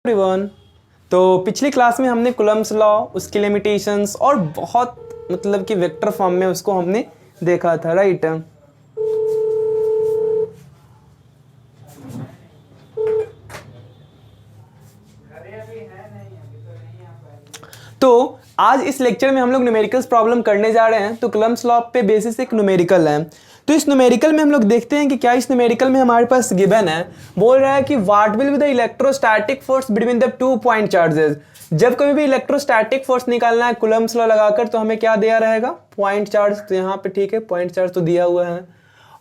Everyone. तो पिछली class में हमने कूलम्ब्स लॉ, उसकी लिमिटेशंस और बहुत मतलब कि वेक्टर फॉर्म में उसको हमने देखा था, राइट। तो आज इस लेक्चर में हम लोग न्यूमेरिकल्स प्रॉब्लम करने जा रहे हैं। तो कूलम्ब्स लॉ पे बेसिस एक न्यूमेरिकल है। तो इस न्यूमेरिकल में हम लोग देखते हैं कि क्या इस न्यूमेरिकल में हमारे पास गिवन है, बोल रहा है कि what will be the electrostatic force between the 2 point charges. जब कभी भी इलेक्ट्रोस्टैटिक फोर्स निकालना है कूलम्ब्स लॉ लगाकर, तो हमें क्या दिया रहेगा, पॉइंट चार्ज। तो यहाँ पे ठीक है, पॉइंट चार्ज तो दिया हुआ है,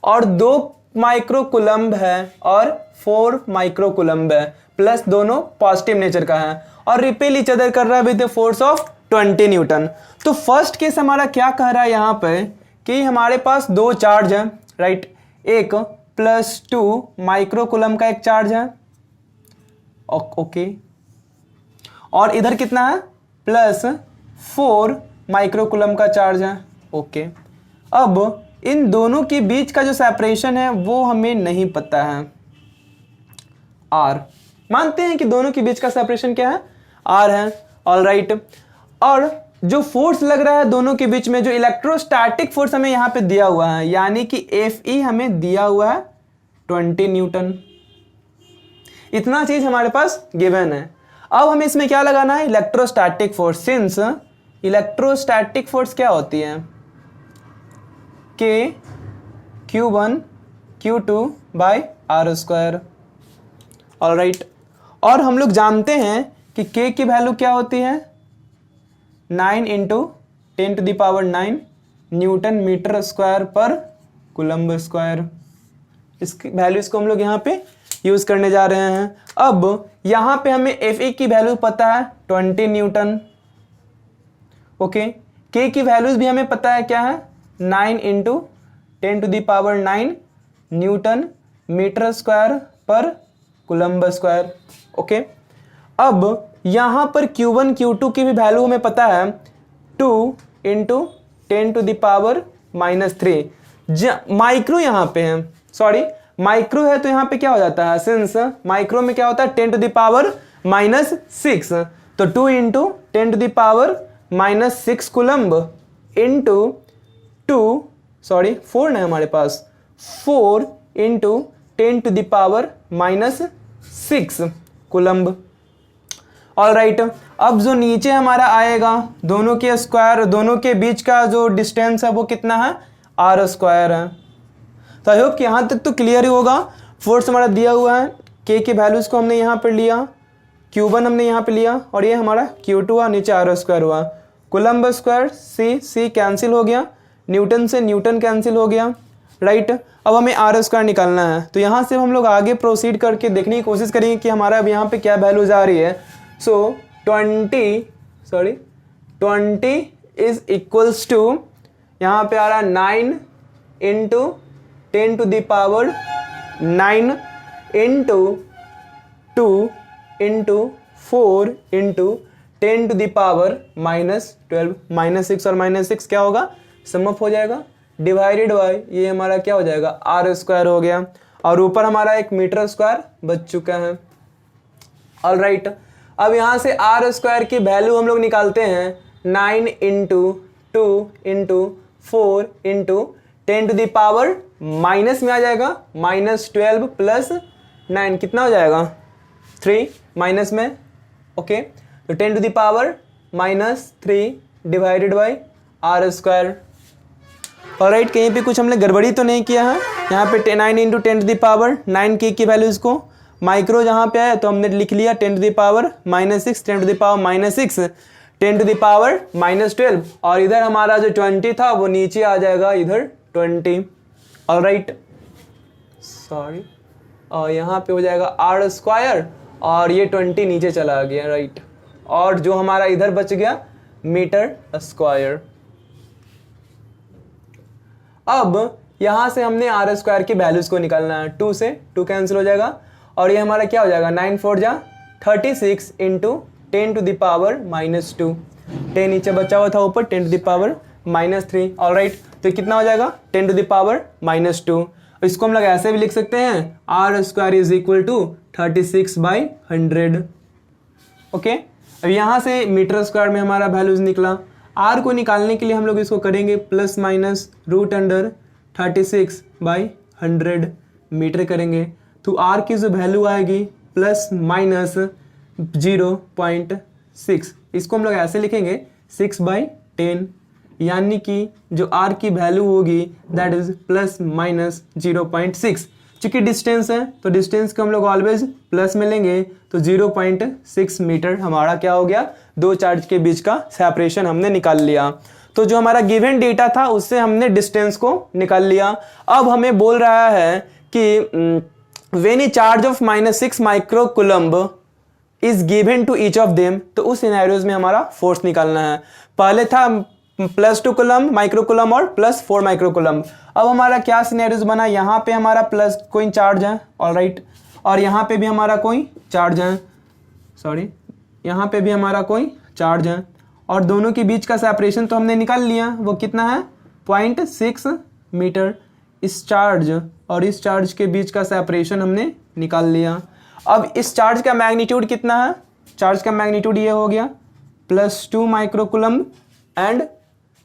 और 2 माइक्रो कूलम्ब है और 4 माइक्रो कूलम्ब है, प्लस दोनों पॉजिटिव नेचर का है और रिपेल ईच अदर कर रहा है with the force of 20 Newton. तो फर्स्ट केस हमारा क्या कह रहा है यहाँ पे कि हमारे पास 2 चार्ज है, राइट। एक +2 माइक्रो कूलम्ब का एक चार्ज है, ओके, और इधर कितना है, +4 माइक्रो कूलम्ब का चार्ज है, ओके। अब इन दोनों के बीच का जो सेपरेशन है वो हमें नहीं पता है, R। मानते हैं कि दोनों के बीच का सेपरेशन क्या है, R है, ऑलराइट। और जो फोर्स लग रहा है दोनों के बीच में, जो इलेक्ट्रोस्टैटिक फोर्स हमें यहाँ पे दिया हुआ है, यानी कि Fe हमें दिया हुआ है 20 न्यूटन। इतना चीज हमारे पास गिवन है। अब हमें इसमें क्या लगाना है, electrostatic force. Since electrostatic force क्या होती है, K Q1 Q2 bye R², alright. और हम लोग जानते हैं कि K की वैल्यू क्या होती है, 9 × 10⁹ न्यूटन मीटर स्क्वायर पर कूलम्ब स्क्वायर। इसकी वैल्यूज को हम लोग यहाँ पे यूज करने जा रहे हैं। अब यहाँ पे हमें Fe की वैल्यू पता है 20 न्यूटन, ओके। K की वैल्यूज भी हमें पता है, क्या है, 9 × 10⁹ न्यूटन मीटर स्क्वायर पर कूलम्ब स्क्वायर, ओके। अब यहाँ पर Q1 Q2 की भी वैल्यू हमें पता है, 2 × 10⁻³ माइक्रो यहाँ पे है, सॉरी माइक्रो है, तो यहाँ पे क्या हो जाता है, सिंस माइक्रो में क्या होता है 10⁻⁻6, तो 2 × 10⁻⁻6 कूलम्ब इंटू 4 ना हमारे पास, 4 × 10⁻⁻6 कूलम्ब, ऑलराइट। अब जो नीचे हमारा आएगा, दोनों के स्क्वायर, दोनों के बीच का जो डिस्टेंस है वो कितना है, R² है। तो आई होप कि यहाँ तक तो क्लियर ही होगा। फोर्स हमारा दिया हुआ है, K की वैल्यूज को हमने यहाँ पर लिया, Q1 हमने यहाँ पे लिया, और ये हमारा Q2 हुआ, नीचे R² हुआ, कूलम्ब स्क्वायर C कैंसिल हो गया, न्यूटन से न्यूटन कैंसिल हो गया, राइट। अब हमें R² निकालना है। तो यहाँ से हम लोग आगे प्रोसीड करके देखने की कोशिश करेंगे कि हमारा अब यहाँ पे क्या वैल्यूज आ रही है। सो 20 इज इक्वल्स टू, यहाँ पे आ रहा है 9 × 10⁻⁹ इंटू 2 × 4 × 10⁻⁻12 -6 और -6 क्या होगा, सम अप हो जाएगा, डिवाइडेड बाय ये हमारा क्या हो जाएगा, R² हो गया, और ऊपर हमारा एक मीटर स्क्वायर बच चुका है, ऑलराइट। अब यहाँ से R² की वैल्यू हम लोग निकालते हैं, 9 × 2 × 4 × 10⁻, माइनस में आ जाएगा, -12 + 9 कितना हो जाएगा, 3 माइनस में, ओके। तो 10⁻⁻3 डिवाइडेड बाय R², ऑलराइट। कहीं पे कुछ हमने गड़बड़ी तो नहीं किया है। यहाँ पे 9 × 10⁻9 की वैल्यूज को माइक्रो जहाँ पे है तो हमने लिख लिया 10⁻⁻6 10⁻⁻6 10⁻⁻12, और इधर हमारा जो 20 था वो नीचे आ जाएगा, इधर 20, ऑलराइट, सॉरी, और यहाँ पे हो जाएगा R², और ये 20 नीचे चला गया, राइट। और जो हमारा इधर बच गया मीटर स्क्वायर। अब यहाँ से हमने R² की वैल्यूज को निकालना है, 2 से 2 कैंसिल हो जाएगा, और ये हमारा क्या हो जाएगा, 9 4 जा 36 × 10⁻⁻2, 10 नीचे बचा हुआ था ऊपर, 10⁻⁻3, ऑलराइट। तो कितना हो जाएगा, 10⁻⁻2। इसको हम लोग ऐसे भी लिख सकते हैं, R² = 36/100, ओके, अब यहाँ से मीटर स्क्वायर में हमारा वैल्यूज निकला। आर को निकालने के लिए हम लोग इसको करेंगे plus minus root under 36/100 meter करेंगे, तो आर की जो वैल्यू आएगी प्लस माइनस 0.6, इसको हम लोग ऐसे लिखेंगे 6/10, यानी कि जो आर की वैल्यू होगी दैट इज प्लस माइनस 0.6। चूंकि डिस्टेंस है तो डिस्टेंस को हम लोग ऑलवेज प्लस में लेंगे, तो 0.6 मीटर हमारा क्या हो गया, दो चार्ज के बीच का सेपरेशन हमने निकाल लिया। तो जो हमारा गिवन डेटा था उससे हमने डिस्टेंस को निकाल लिया। अब हमें बोल रहा है कि when a charge of -6 micro coulomb is given to each of them, तो उस सिनेरियोज में हमारा फोर्स निकालना है। पहले था +2 कूलम्ब, माइक्रो कूलम्ब और +4 माइक्रो कूलम्ब। अब हमारा क्या सिनेरियोज बना, यहाँ पे हमारा प्लस कोई चार्ज है, ऑलराइट, और यहाँ पे भी हमारा कोई चार्ज है, सॉरी यहाँ पे भी हमारा कोई चार्ज है, और दोनों के बीच का सेपरेशन तो हमने निकाल लिया, वो कितना है 0.6 मीटर। इस चार्ज और इस चार्ज के बीच का सेपरेशन हमने निकाल लिया। अब इस चार्ज का मैग्नीट्यूड कितना है, चार्ज का मैग्नीट्यूड ये हो गया +2 micro coulomb and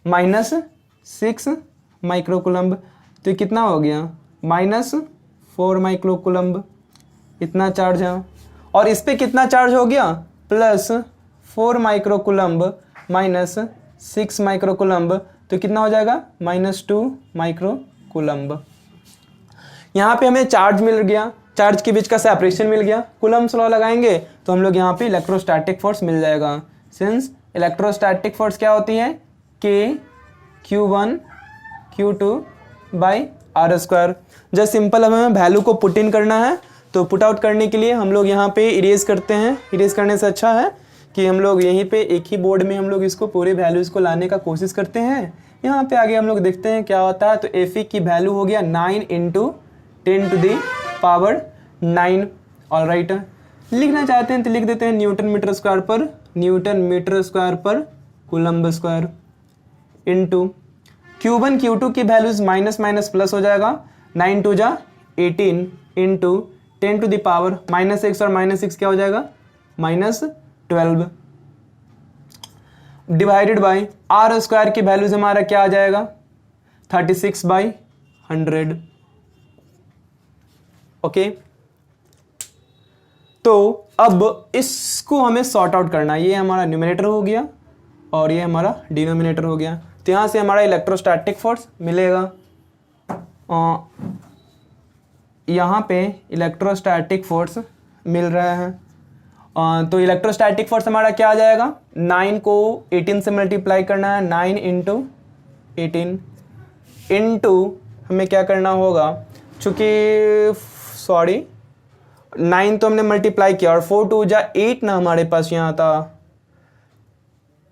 -6 micro coulomb, तो ये कितना हो गया -4 माइक्रो कूलम्ब, इतना चार्ज है। और इस पे कितना चार्ज हो गया, +4 माइक्रो कूलम्ब -6 माइक्रो कूलम्ब, तो कितना हो जाएगा -2 माइक्रो कूलम्ब। यहाँ पे हमें चार्ज मिल गया, चार्ज के बीच का सेपरेशन मिल गया। कूलम्ब्स लॉ लगाएंगे तो हम लोग यहाँ पे इलेक्ट्रोस्टैटिक फोर्स मिल जाएगा। सिंस इलेक्ट्रोस्टैटिक फोर्स क्या होती है, Q1 Q2/r²। जस्ट सिंपल हमें वैल्यू को पुट इन करना है, तो पुट आउट करने के लिए हम लोग यहाँ पे इरेज करते हैं। इरेज करने से अच्छा है कि हम लोग यहीं पे एक ही बोर्ड में हम लोग इसको पूरे वैल्यूज़ को लाने का कोशिश करते हैं। यहाँ पे आगे हम लोग देखते हैं क्या होता है। तो Fe की वैल्यू हो गया 9 × 10⁻⁹। ऑलराइट, लिखना चाहते हैं तो लिख देते हैं न्यूटन मीटर स्क्वायर पर coulomb square into Q1 Q2 की वैल्यूज माइनस माइनस प्लस हो जाएगा, 9 2 जा 18 इंटू 10⁻⁻⁶ और -6 क्या हो जाएगा -12 डिवाइडेड बाई r² की वैल्यूज हमारा क्या आ जाएगा 36/100। ओके, तो अब इसको हमें सॉर्ट आउट करना है। ये हमारा न्यूमरेटर हो गया और ये हमारा डिनोमिनेटर हो गया। तो यहाँ से हमारा इलेक्ट्रोस्टैटिक फोर्स मिलेगा, यहाँ पे इलेक्ट्रोस्टैटिक फोर्स मिल रहा है। तो इलेक्ट्रोस्टैटिक फोर्स हमारा क्या आ जाएगा, 9 को 18 से मल्टीप्लाई करना है, 9 × 18 इंटू हमें क्या करना होगा, चूँकि 9 तो हमने मल्टीप्लाई किया और 4 2 जा 8 ना हमारे पास यहाँ था,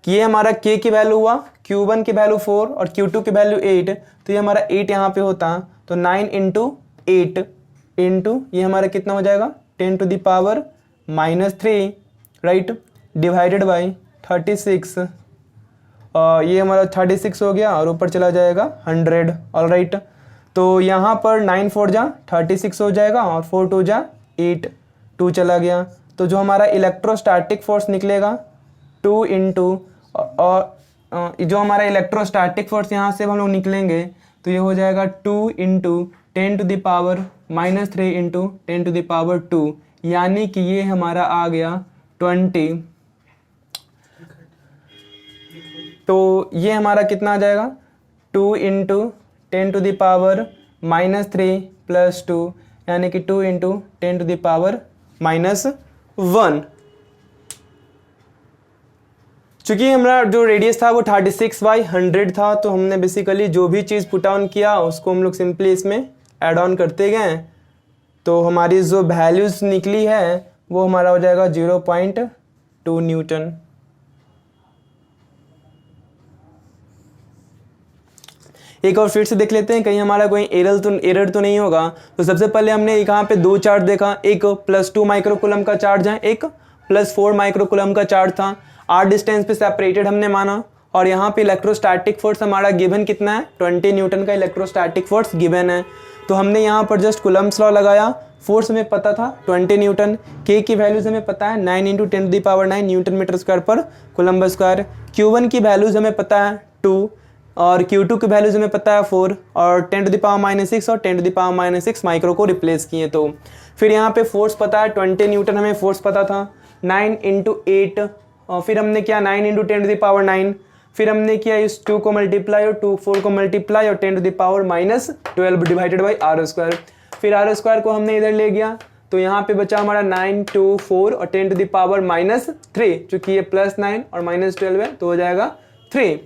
कि ये हमारा K की वैल्यू हुआ, Q1 की वैल्यू 4 और Q2 की वैल्यू 8, तो ये हमारा 8 यहाँ पे होता। तो 9 × 8 इंटू ये हमारा कितना हो जाएगा 10⁻³ राइट, डिवाइडेड बाई 36। ये हमारा 36 हो गया और ऊपर चला जाएगा 100। ऑलराइट, तो यहाँ पर 9 4 जा 36 हो जाएगा और 4 2 जा 8, 2 चला गया। तो जो हमारा इलेक्ट्रोस्टैटिक फोर्स निकलेगा 2 इंटू, और जो हमारा इलेक्ट्रोस्टैटिक फोर्स यहाँ से हम लोग निकलेंगे तो ये हो जाएगा 2 × 10⁻³ इंटू 10⁻², यानी कि ये हमारा आ गया 20। तो ये हमारा कितना आ जाएगा 2 × 10⁻³ + 2, यानी कि 2 × 10⁻⁻1। चूँकि हमारा जो रेडियस था वो 36/100 था, तो हमने बेसिकली जो भी चीज़ पुट ऑन किया उसको हम लोग सिंपली इसमें ऐड ऑन करते गए, तो हमारी जो वैल्यूज़ निकली है वो हमारा हो जाएगा 0.2 न्यूटन। एक और फिर से देख लेते हैं कहीं हमारा कोई एरर तो नहीं होगा। तो सबसे पहले हमने यहाँ पे दो चार्ज देखा, एक +2 माइक्रो कूलम्ब का चार्ज है, एक +4 माइक्रो कूलम्ब का चार्ज था। r डिस्टेंस पे सेपरेटेड हमने माना, और यहाँ पे इलेक्ट्रोस्टैटिक फोर्स हमारा गिवन कितना है 20 न्यूटन का इलेक्ट्रोस्टैटिक फोर्स गिवन है। तो हमने यहाँ पर जस्ट कूलम्ब्स लॉ लगाया, फोर्स हमें पता था 20 न्यूटन, के की वैल्यूज हमें पता है 9 इंटू 10⁻9 न्यूटन मीटर स्क्वायर पर कूलम्ब स्क्वायर। Q1 की वैल्यूज हमें पता है 2 और Q2 की वैल्यूज हमें पता है 4 और 10⁻6 और 10⁻6 माइक्रो को रिप्लेस किए। तो फिर यहाँ पे फोर्स पता है 20 न्यूटन, हमें फोर्स पता था 9 इंटू 8 और फिर हमने किया 9 इंटू 10⁻9, फिर हमने किया इस 2 को मल्टीप्लाई और 4 को मल्टीप्लाई और 10⁻12 डिवाइडेड बाई आर स्क्वायर। फिर आर स्क्वायर को हमने इधर ले गया तो यहाँ पे बचा हमारा 9 2 4 और 10⁻3 चूंकि ये +9 और -12 है तो हो जाएगा 3।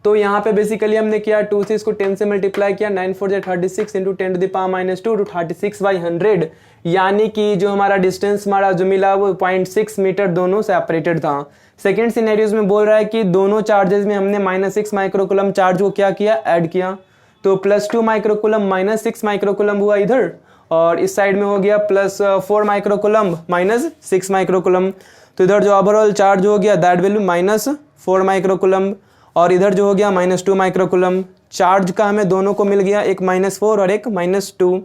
तो यहाँ पे बेसिकली हमने किया 2 से इसको 10 से मल्टीप्लाई किया, 9 4 36 इंटू 10⁻2 टू 36/100, यानी कि जो हमारा डिस्टेंस हमारा जो मिला वो 0.6 मीटर दोनों सेपरेटेड था। सेकेंड सिनेरियोज में बोल रहा है कि दोनों चार्जेस में हमने -6 माइक्रोकूलम चार्ज को क्या किया, ऐड किया, तो +2 माइक्रोकूलम -6 माइक्रोकूलम हुआ इधर और इस साइड में हो गया +4 माइक्रोकूलम -6 माइक्रोकूलम। तो इधर जो ओवरऑल चार्ज हो गया दैट विल -4 माइक्रोकूलम और इधर जो हो गया -2 माइक्रोकूलम। चार्ज का हमें दोनों को मिल गया, एक -4 और एक -2।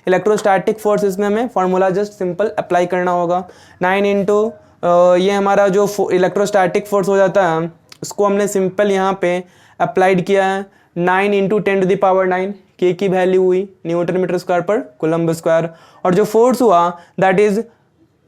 इलेक्ट्रोस्टैटिक फोर्सेस में हमें फॉर्मूला जस्ट सिंपल अप्लाई करना होगा। 9 इंटू ये हमारा जो इलेक्ट्रोस्टैटिक फोर्स हो जाता है उसको हमने सिंपल यहाँ पे अप्लाइड किया है 9 इंटू 10⁻9, के की वैल्यू हुई न्यूटन मीटर स्क्वायर पर कूलम्ब स्क्वायर, और जो फोर्स हुआ दैट इज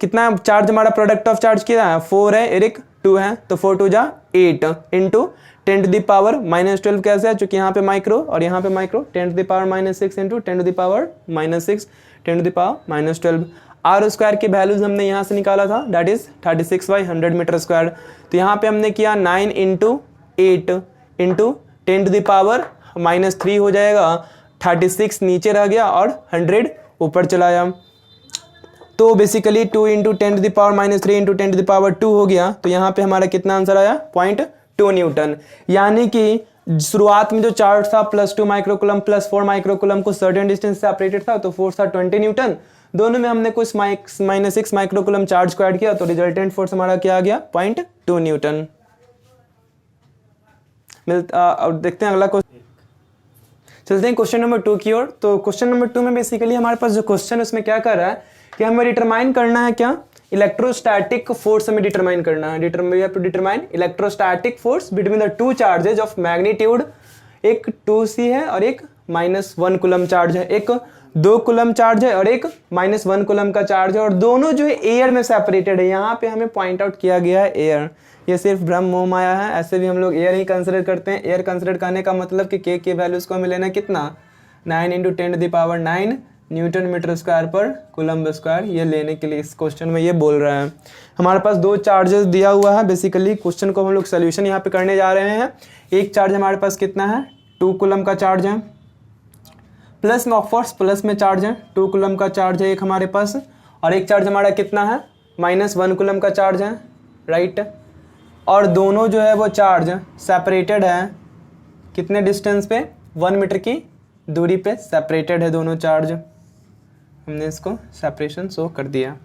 कितना, चार्ज हमारा प्रोडक्ट ऑफ चार्ज कितना है 4 है, एरिक 2 है, तो 4 2 जा 8 इंटू 10⁻12 कैसे है, चूंकि यहाँ पे माइक्रो और यहाँ पे माइक्रो, 10⁻6 इंटू 10⁻6 10⁻12। आर स्क्वायर की वैल्यूज हमने यहाँ से निकाला था दैट इज 36/100 मीटर स्क्वायर। तो यहाँ पे हमने किया 9 इंटू 8 इंटू 10⁻3 हो जाएगा, 36 नीचे रह गया और 100 ऊपर चला गया। तो बेसिकली 2 इंटू 10⁻3 इंटू 10⁻2 हो गया। तो यहाँ पे हमारा कितना आंसर आया 0.2 न्यूटन, यानी कि शुरुआत में जो चार्ज था +2 माइक्रोकूलम +4 माइक्रोकूलम को सर्टेन डिस्टेंस से सेपरेटेड था तो फोर्स था 20 न्यूटन, दोनों में हमने कुछ -6 माइक्रोकूलम चार्ज को ऐड किया तो रिजल्टेंट फोर्स हमारा क्या आ गया 0.2 न्यूटन। अब देखते हैं अगला क्वेश्चन, चलते हैं क्वेश्चन नंबर 2 की ओर। तो क्वेश्चन नंबर 2 में बेसिकली हमारे पास जो क्वेश्चन है उसमें क्या कर रहा है कि हमें डिटरमाइन करना है क्या, इलेक्ट्रोस्टैटिक फोर्स हमें डिटरमाइन करना है। We have to determine electrostatic force between the two charges of magnitude, एक 2c है और एक -1 कूलम चार्ज है, एक 2 कूलम चार्ज है और एक -1 कूलम का चार्ज है, और दोनों जो है एयर में सेपरेटेड है। यहाँ पे हमें पॉइंट आउट किया गया है एयर, ये सिर्फ भ्रम मोह माया है, ऐसे भी हम लोग एयर ही कंसिडर करते हैं। एयर कंसिडर करने का मतलब कि के वैल्यूज को हमें लेना कितना 9 इंटू 10⁻9 न्यूटन मीटर स्क्वायर पर कूलम्ब स्क्वायर, ये लेने के लिए इस क्वेश्चन में ये बोल रहा है। हमारे पास 2 चार्जेस दिया हुआ है, बेसिकली क्वेश्चन को हम लोग सोल्यूशन यहाँ पे करने जा रहे हैं। एक चार्ज हमारे पास कितना है 2 कूलम का चार्ज है, प्लस में ऑफकोर्स प्लस में चार्ज है 2 कूलम का चार्ज है एक हमारे पास, और एक चार्ज हमारा कितना है -1 कूलम का चार्ज है, राइट। और दोनों जो है वो चार्ज सेपरेटेड है कितने डिस्टेंस पे 1 मीटर की दूरी पे सेपरेटेड है दोनों चार्ज, हमने इसको सेपरेशन शो कर दिया।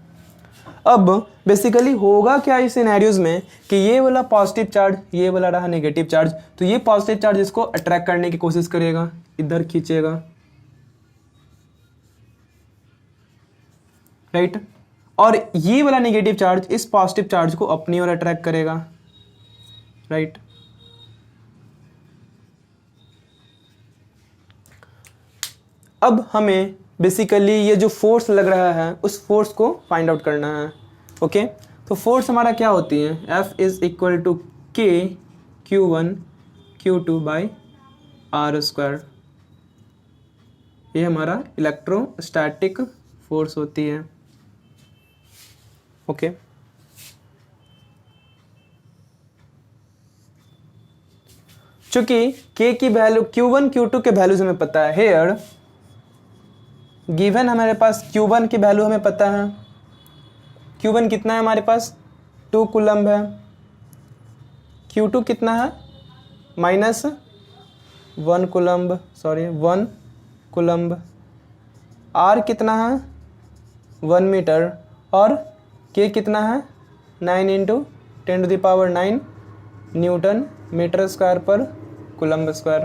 अब बेसिकली होगा क्या इस सिनेरियोज में कि ये वाला पॉजिटिव चार्ज, ये वाला रहा नेगेटिव चार्ज, तो ये पॉजिटिव चार्ज इसको अट्रैक्ट करने की कोशिश करेगा, इधर खींचेगा, राइट, और ये वाला नेगेटिव चार्ज इस पॉजिटिव चार्ज को अपनी ओर अट्रैक्ट करेगा, राइट। अब हमें बेसिकली ये जो फोर्स लग रहा है उस फोर्स को फाइंड आउट करना है, ओके। तो फोर्स हमारा क्या होती है F is equal to K Q1 Q2 by R square, ये हमारा इलेक्ट्रोस्टैटिक फोर्स होती है, ओके। चूंकि K की वैल्यू Q1 Q2 के वैल्यूज हमें पता है, हेयर गिवन हमारे पास Q1 की वैल्यू हमें पता है, Q1 कितना है हमारे पास 2 कूलम्ब है, Q2 कितना है -1 कूलम्ब, सॉरी 1 कूलम्ब, R कितना है 1 मीटर, और K कितना है 9 इंटू 10⁻9 न्यूटन मीटर स्क्वायर पर कूलम्ब स्क्वायर।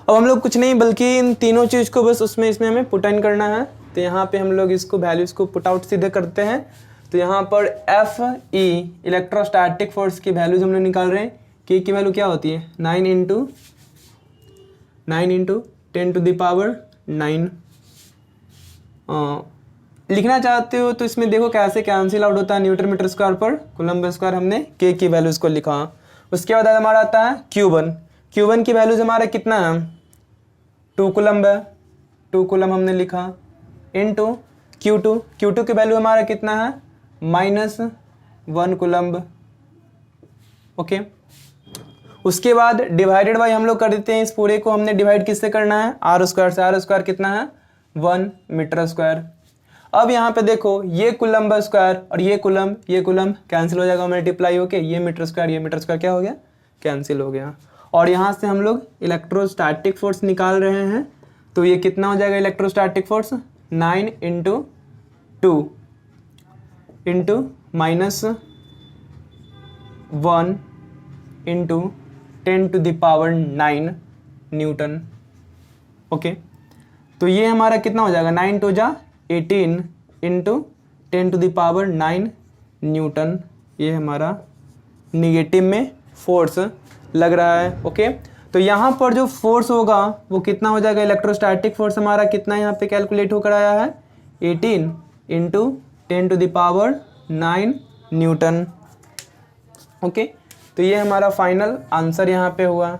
अब हम लोग कुछ नहीं बल्कि इन तीनों चीज़ को बस उसमें इसमें हमें पुट इन करना है। तो यहाँ पे हम लोग इसको वैल्यूज़ को पुट आउट सीधे करते हैं। तो यहाँ पर एफ ई इलेक्ट्रोस्टैटिक फोर्स की वैल्यूज हम लोग निकाल रहे हैं। के की वैल्यू क्या होती है 9 इंटू 10 टू द पावर 9। लिखना चाहते हो तो इसमें देखो कैसे कैंसिल आउट होता है, न्यूटन मीटर स्क्वायर पर कूलम्ब स्क्वायर हमने के की वैल्यूज़ को लिखा। उसके बाद हमारा आता है क्यूबन की वैल्यूज हमारा कितना है 2 कूलम्ब है, 2 कूलम्ब हमने लिखा इनटू क्यू टू की वैल्यू हमारा कितना है -1 कूलम्ब। ओके, उसके बाद डिवाइडेड बाय हम लोग कर देते हैं, इस पूरे को हमने डिवाइड किससे करना है आर स्क्वायर से। आर स्क्वायर कितना है 1 मीटर स्क्वायर। अब यहाँ पे देखो ये कूलम्ब स्क्वायर और ये कूलम्ब कैंसिल हो जाएगा मल्टीप्लाई होके, ये मीटर स्क्वायर क्या हो गया कैंसिल हो गया। और यहाँ से हम लोग इलेक्ट्रोस्टैटिक फोर्स निकाल रहे हैं। तो ये कितना हो जाएगा electrostatic force 9 into 2 into -1 into 10 to the power 9 newton. Okay, तो ये हमारा कितना हो जाएगा 9 टू जा 18 into 10 to the power 9 newton. ये हमारा निगेटिव में फोर्स लग रहा है। ओके, तो यहाँ पर जो फोर्स होगा वो कितना हो जाएगा इलेक्ट्रोस्टैटिक फोर्स हमारा कितना यहाँ पे कैलकुलेट होकर आया है 18 into 10 to the power 9 newton. Okay, तो ये हमारा फाइनल आंसर यहाँ पे हुआ,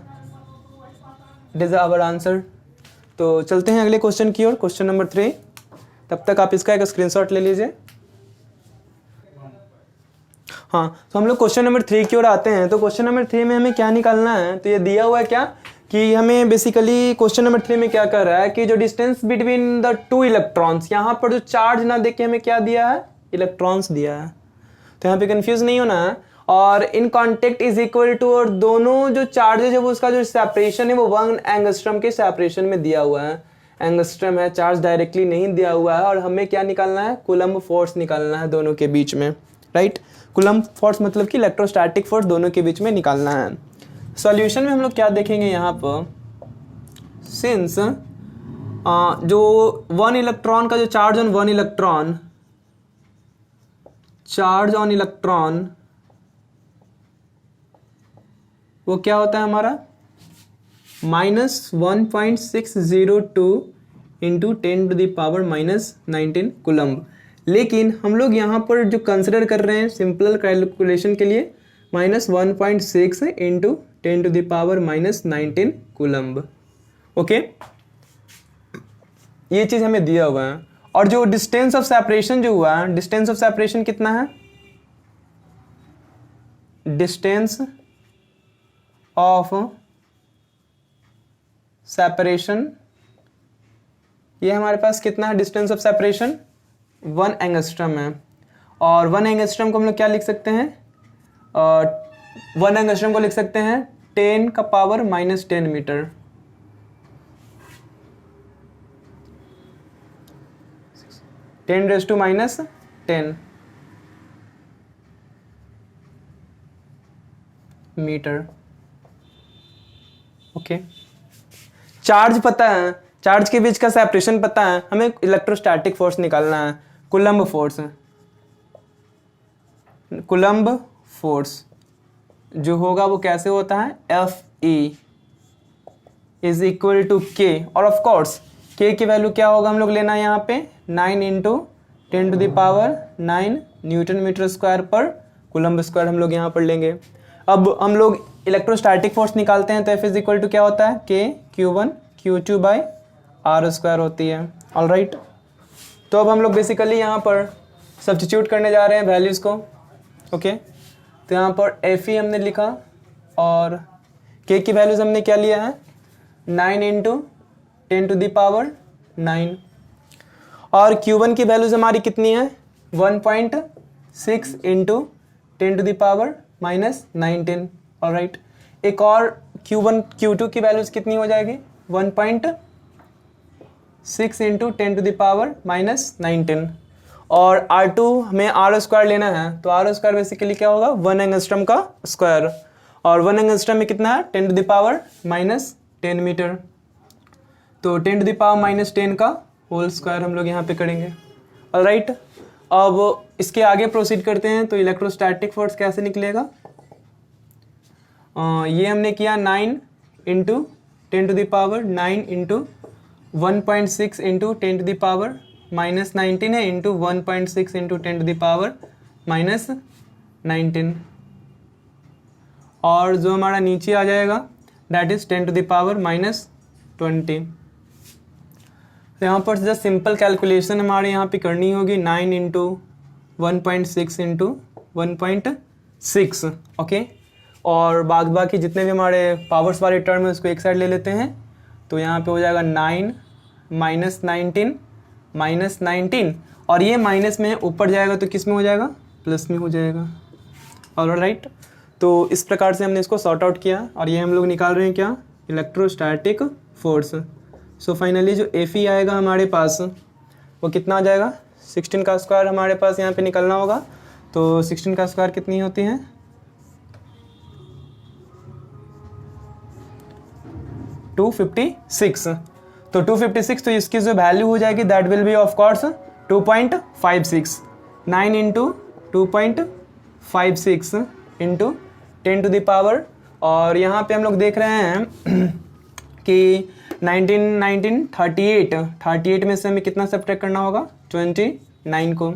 इट इज़ आवर आंसर। तो चलते हैं अगले क्वेश्चन की ओर, क्वेश्चन नंबर 3। तब तक आप इसका एक स्क्रीनशॉट ले लीजिए। हाँ, तो हम लोग क्वेश्चन नंबर 3 की ओर आते हैं। तो क्वेश्चन नंबर 3 में हमें क्या निकालना है, तो ये दिया हुआ है क्या कि हमें बेसिकली क्वेश्चन नंबर 3 में क्या कर रहा है कि जो डिस्टेंस बिटवीन द 2 इलेक्ट्रॉन्स, यहाँ पर जो चार्ज ना देके हमें क्या दिया है इलेक्ट्रॉन्स दिया है। तो यहाँ पे कंफ्यूज नहीं होना है। और in contact is equal to, और दोनों जो चार्जेज है वो उसका जो सेपरेशन है वो 1 एंगस्ट्रम के सेपरेशन में दिया हुआ है। एंगस्ट्रम है, चार्ज डायरेक्टली नहीं दिया हुआ है। और हमें क्या निकालना है कूलम्ब फोर्स निकालना है दोनों के बीच में, राइट। कूलम्ब फोर्स मतलब कि इलेक्ट्रोस्टैटिक फोर्स दोनों के बीच में निकालना है। सॉल्यूशन में हम लोग क्या देखेंगे यहाँ पर, सिंस जो 1 इलेक्ट्रॉन का जो charge on 1 electron, charge on electron वो क्या होता है हमारा -1.602 into 10 to the power -19 coulomb. लेकिन हम लोग यहाँ पर जो कंसिडर कर रहे हैं सिंपल कैलकुलेशन के लिए -1.6 into 10 to the power -19 coulomb. Okay, ये चीज़ हमें दिया हुआ है। और जो डिस्टेंस ऑफ सेपरेशन जो हुआ है, डिस्टेंस ऑफ सेपरेशन कितना है, डिस्टेंस ऑफ सेपरेशन, ये हमारे पास कितना है डिस्टेंस ऑफ सेपरेशन 1 एंगस्ट्रम है। और 1 एंगस्ट्रम को हम लोग क्या लिख सकते हैं, 1 एंगस्ट्रम को लिख सकते हैं 10 का power -10 meter. (10⁻10) meter. Okay, charge पता है, चार्ज के बीच का सेपरेशन पता है, हमें इलेक्ट्रोस्टैटिक फोर्स निकालना है, कूलम्ब फोर्स। कूलम्ब फोर्स जो होगा वो कैसे होता है, Fe इज इक्वल टू के। और ऑफ कोर्स के की वैल्यू क्या होगा हम लोग लेना है यहाँ पे 9 into 10 to the power 9 newton meter square पर कूलम्ब स्क्वायर हम लोग यहाँ पर लेंगे। अब हम लोग इलेक्ट्रोस्टैटिक फोर्स निकालते हैं तो F इज इक्वल टू क्या होता है के Q1 Q2 by R square होती है। ऑल राइट, तो अब हम लोग बेसिकली यहाँ पर सब्स्टिट्यूट करने जा रहे हैं वैल्यूज़ को। ओके, तो यहाँ पर Fe हमने लिखा और के की वैल्यूज़ हमने क्या लिया है 9 इंटू 10 टू द पावर 9। और Q1 की वैल्यूज़ हमारी कितनी है 1.6 into 10 to the power -19। All right, एक और Q1 Q2 की वैल्यूज़ कितनी हो जाएगी 1.6 इंटू 10 टू द पावर -19। और R2 हमें आर स्क्वायर लेना है, तो आर स्क्वायर बेसिकली क्या होगा 1 एंगस्ट्रम का स्क्वायर। और 1 एंगस्ट्रम में कितना है 10 टू द पावर -10 मीटर। तो 10⁻⁻10 का होल स्क्वायर हम लोग यहाँ पे करेंगे। ऑलराइट, अब इसके आगे प्रोसीड करते हैं। तो इलेक्ट्रोस्टैटिक फोर्स कैसे निकलेगा, ये हमने किया 9 इंटू 10⁻9 इंटू 1.6 इंटू 10⁻−19 है इंटू 1.6 इंटू 10⁻−19, और जो हमारा नीचे आ जाएगा दैट इज 10⁻−20। तो यहाँ पर जस्ट सिंपल कैलकुलेशन हमारे यहाँ पे करनी होगी, 9 इंटू 1.6 इंटू 1.6, ओके। और बाकी जितने भी हमारे पावर्स वाले टर्म है उसको एक साइड ले लेते हैं। तो यहाँ पे हो जाएगा 9 - 19 और ये माइनस में ऊपर जाएगा तो किस में हो जाएगा, प्लस में हो जाएगा। ऑलराइट, तो इस प्रकार से हमने इसको सॉर्ट आउट किया और ये हम लोग निकाल रहे हैं क्या, इलेक्ट्रोस्टैटिक फोर्स। सो फाइनली जो Fe आएगा हमारे पास वो कितना आ जाएगा, 16 का स्क्वायर हमारे पास यहाँ पे निकलना होगा। तो 16 का स्क्वायर कितनी होती है, 256। तो 256, तो इसकी जो वैल्यू हो जाएगी that will B of course 2.56। 9 into 2.56 into 10⁻, और यहाँ पे हम लोग देख रहे हैं कि 19 38 में से हमें कितना सब्ट्रैक्ट करना होगा, 29 को,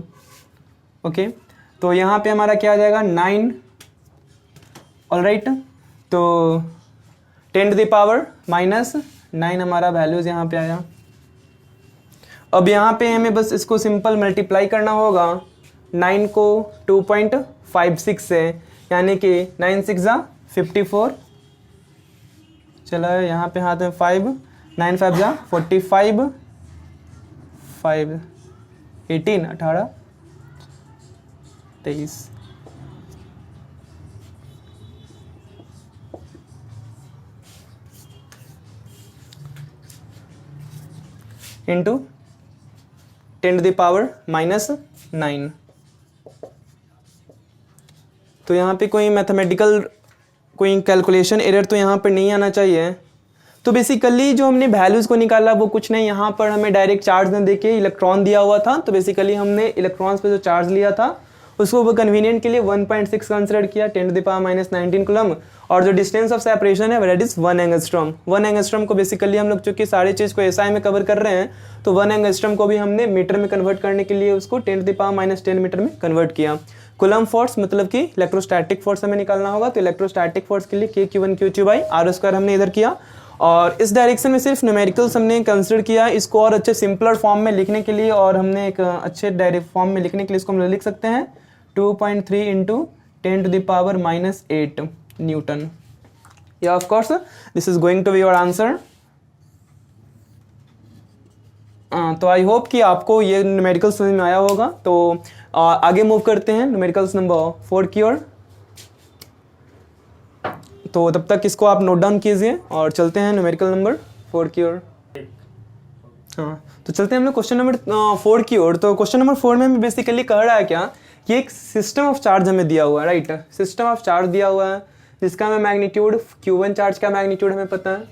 ओके। तो यहाँ पे हमारा क्या आ जाएगा, 9। ऑलराइट, तो 10⁻−9 हमारा वैल्यूज यहाँ पे आया। अब यहाँ पे हमें बस इसको सिंपल मल्टीप्लाई करना होगा 9 को 2.56 से, यानी कि 9 6 जा 54, चला यहाँ पे हाथ में 5, 9 5 जा 45, 5 18 18 23, इंटू 10⁻−9। तो यहाँ पे कोई मैथमेटिकल कोई कैलकुलेशन एरर तो यहाँ पर नहीं आना चाहिए। तो बेसिकली जो हमने वैल्यूज़ को निकाला वो कुछ नहीं, यहाँ पर हमें डायरेक्ट चार्ज न देके इलेक्ट्रॉन दिया हुआ था। तो बेसिकली हमने इलेक्ट्रॉन्स पे जो चार्ज लिया था उसको वो कन्वीनियंट के लिए 1.6 कंसिडर किया, 10⁻−19 कूलम, और जो डिस्टेंस ऑफ सेपरेशन है दैट इज 1 एंगस्ट्रॉम। 1 एंगस्ट्रॉम को बेसिकली हम लोग चूंकि सारी चीज़ को एसआई में कवर कर रहे हैं, तो 1 एंगस्ट्रॉम को भी हमने मीटर में कन्वर्ट करने के लिए उसको 10⁻−10 मीटर में कन्वर्ट किया। कूलम फोर्स मतलब कि इलेक्ट्रोस्टैटिक फोर्स हमें निकालना होगा। तो इलेक्ट्रोस्टैटिक फोर्स के लिए K Q1Q2/r² हमने इधर किया, और इस डायरेक्शन में सिर्फ न्यूमेरिकल्स हमने कंसिडर किया। इसको और अच्छे सिंपलर फॉर्म में लिखने के लिए, और हमने एक अच्छे डायरेक्ट फॉर्म में लिखने के लिए इसको हम लिख सकते हैं 2.3 इंटू 10⁻⁻8 न्यूटन। या of course this is going to be your answer. तो आई होप कि आपको ये न्यूमेरिकल्स समझ में आया होगा। तो आगे मूव करते हैं न्यूमेरिकल्स नंबर 4 की ओर। तो तब तक इसको आप नोट डाउन कीजिए और चलते हैं न्यूमेरिकल नंबर 4 की ओर। हाँ, तो चलते हैं हम लोग क्वेश्चन नंबर 4 की ओर। तो क्वेश्चन नंबर 4 में हमें बेसिकली कह रहा है क्या कि एक सिस्टम ऑफ चार्ज हमें दिया हुआ है, राइट। सिस्टम ऑफ चार्ज दिया हुआ है जिसका हमें मैग्नीट्यूड Q1 चार्ज का मैग्नीट्यूड हमें पता है,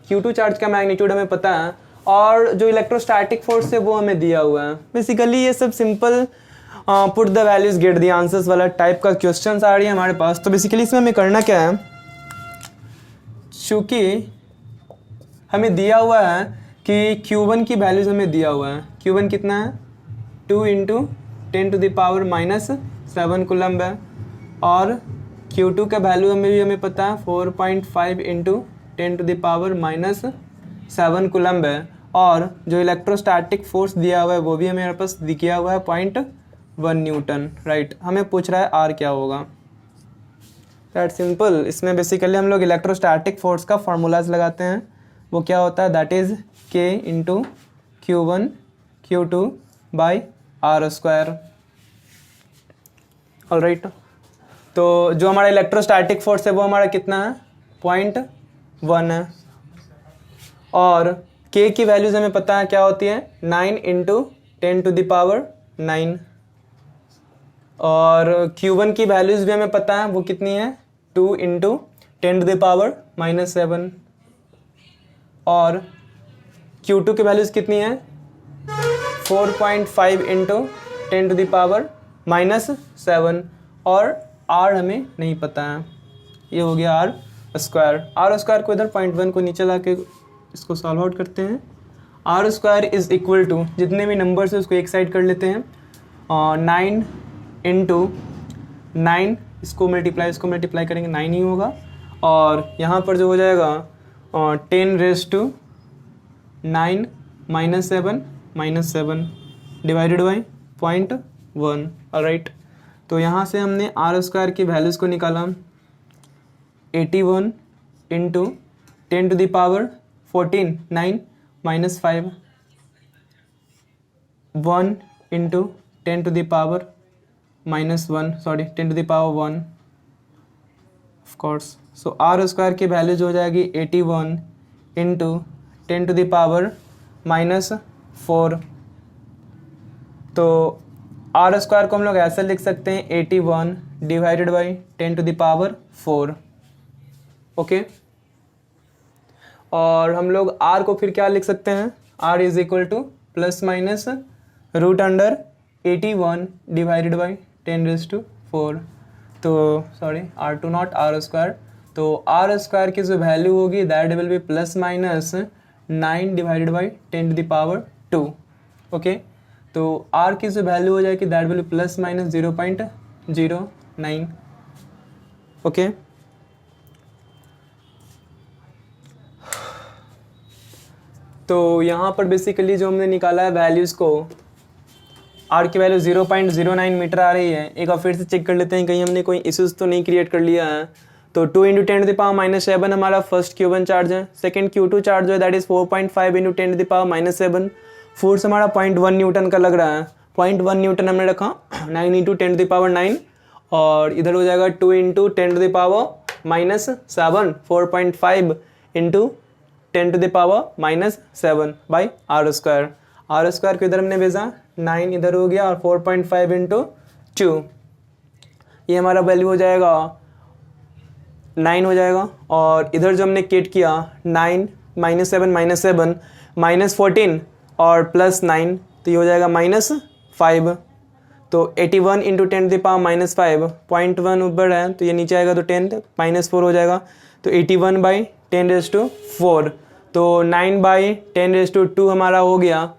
Q2 चार्ज का मैग्नीट्यूड हमें पता है, और जो इलेक्ट्रोस्टैटिक फोर्स है वो हमें दिया हुआ है। बेसिकली ये सब simple put the values get the answers वाला टाइप का क्वेश्चंस आ रही है हमारे पास। तो बेसिकली इसमें हमें करना क्या है, चूँकि हमें दिया हुआ है कि Q1 की वैल्यूज हमें दिया हुआ है। Q1 कितना है, 2 इंटू 10⁻⁻7 कूलम्ब है, और Q2 का वैल्यू हमें पता है 4.5 इंटू 10⁻⁻7 कूलम्ब है, और जो इलेक्ट्रोस्टैटिक फोर्स दिया हुआ है वो भी हमें पास दिया हुआ है 0.1 न्यूटन, राइट। हमें पूछ रहा है R क्या होगा। दैट सिंपल, इसमें बेसिकली हम लोग इलेक्ट्रोस्टैटिक फोर्स का फार्मूलाज लगाते हैं। वो क्या होता है, that is K into Q1 Q2/r²। Alright, तो जो हमारा इलेक्ट्रोस्टैटिक फोर्स है वो हमारा कितना है, 0.1 है, और K की वैल्यूज हमें पता है क्या होती है, 9 इंटू 10⁻9, और Q1 की वैल्यूज भी हमें पता है वो कितनी है, 2 इंटू 10⁻⁻7, और Q2 की वैल्यूज़ कितनी है 4.5 इंटू 10⁻⁻7 और R हमें नहीं पता है, ये हो गया R स्क्वायर को इधर 0.1 को नीचे ला के इसको सॉल्व आउट करते हैं। R square is equal to जितने भी नंबर्स है उसको एक साइड कर लेते हैं 9 इंटू 9 इसको मल्टीप्लाई करेंगे 9 ही होगा और यहाँ पर जो हो जाएगा 10⁻9 -7 डिवाइडेड बाई 0.1। ऑलराइट, तो यहाँ से हमने R स्क्वायर की वैल्यूज़ को निकाला 81 into 10⁻14 9 -5 1 into 10⁻1 of course. So R square की वैल्यूज हो जाएगी 81 इंटू 10⁻⁻4। तो R स्क्वायर को हम लोग ऐसे लिख सकते हैं 81 डिवाइडेड बाई 10⁻4। ओके, और हम लोग R को फिर क्या लिख सकते हैं, R is equal to plus minus root under 81 divided by 10⁻4। तो sorry R2 not R square, तो R स्क्वायर की जो वैल्यू होगी that will be plus minus 9 divided by 10⁻2। Okay, तो R की जो वैल्यू हो जाएगी that will be plus minus 0.09। Okay, तो यहाँ पर बेसिकली जो हमने निकाला है वैल्यूज़ को, R की वैल्यू 0.09 मीटर आ रही है। एक बार फिर से चेक कर लेते हैं कहीं हमने कोई इश्यूज तो नहीं क्रिएट कर लिया है। तो 2 इंटू 10⁻⁻7 हमारा फर्स्ट Q1 चार्ज है, सेकंड Q2 चार्ज है दैट इज 4.5 इंटू 10⁻⁻7, फोर्स हमारा 0.1 न्यूटन का लग रहा है। 0.1 न्यूटन हमने रखा 9 इंटू 10⁻9 और इधर हो जाएगा 2 into 10⁻⁻7 4.5 into 10⁻⁻7 by R square. R square को इधर हमने भेजा 9 इधर हो गया और 4.5 इंटू 2 ये हमारा वैल्यू हो जाएगा 9 हो जाएगा। और इधर जो हमने केट किया 9 -7 -14 और प्लस 9 तो ये हो जाएगा -5। तो 81 इंटू 10⁻⁻5 0.1 ऊपर है तो ये नीचे आएगा तो 10 -4 हो जाएगा। तो 81 बाई 10⁻4, तो 9 बाई 10⁻2 हमारा हो गया